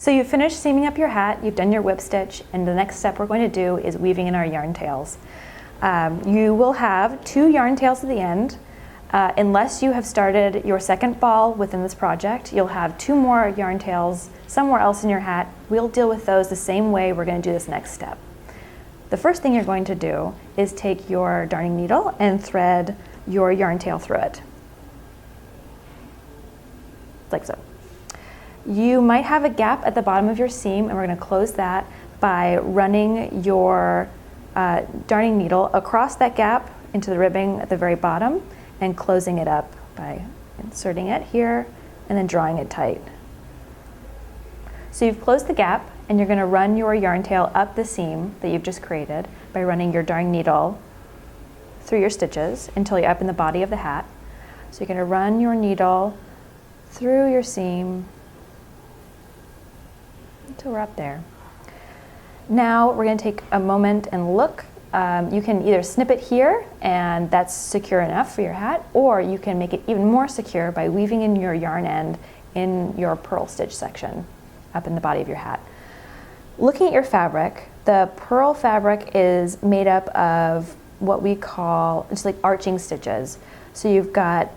So you've finished seaming up your hat, you've done your whip stitch, and the next step we're going to do is weaving in our yarn tails. You will have 2 yarn tails at the end. Unless you have started your second ball within this project, you'll have 2 more yarn tails somewhere else in your hat. We'll deal with those the same way we're going to do this next step. The first thing you're going to do is take your darning needle and thread your yarn tail through it. Like so. You might have a gap at the bottom of your seam, and we're going to close that by running your darning needle across that gap into the ribbing at the very bottom and closing it up by inserting it here and then drawing it tight. So you've closed the gap, and you're going to run your yarn tail up the seam that you've just created by running your darning needle through your stitches until you're up in the body of the hat. So you're going to run your needle through your seam until we're up there. Now we're going to take a moment and look. You can either snip it here, and that's secure enough for your hat, or you can make it even more secure by weaving in your yarn end in your purl stitch section up in the body of your hat. Looking at your fabric, the purl fabric is made up of what we call just like arching stitches. So you've got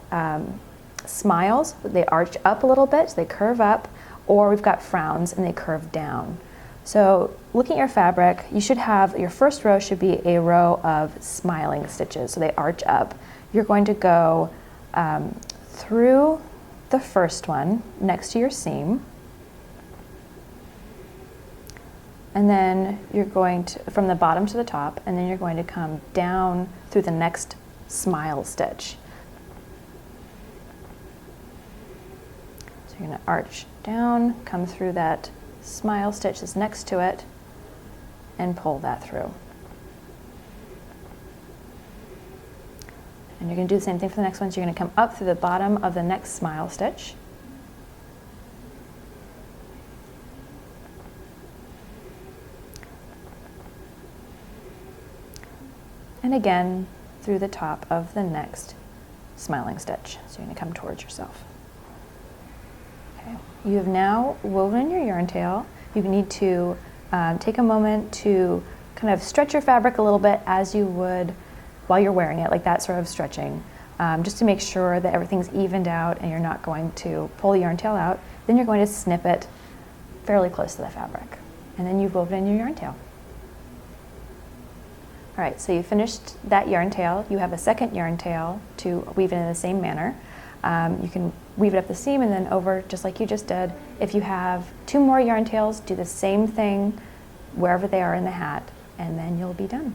smiles, they arch up a little bit, so they curve up, or we've got frowns and they curve down. So looking at your fabric, you should have, your first row should be a row of smiling stitches, so they arch up. You're going to go through the first one next to your seam, and then you're going to, from the bottom to the top, and then you're going to come down through the next smile stitch. So you're going to arch down, come through that smile stitch that's next to it, and pull that through. And you're going to do the same thing for the next one. So you're going to come up through the bottom of the next smile stitch, and again through the top of the next smiling stitch. So you're going to come towards yourself. Okay. You have now woven your yarn tail. You need to take a moment to kind of stretch your fabric a little bit as you would while you're wearing it, like that sort of stretching, just to make sure that everything's evened out and you're not going to pull the yarn tail out. Then you're going to snip it fairly close to the fabric, and then you've woven in your yarn tail. All right, so you finished that yarn tail. You have a second yarn tail to weave in the same manner. You can weave it up the seam and then over just like you just did. If you have 2 more yarn tails, do the same thing wherever they are in the hat, and then you'll be done.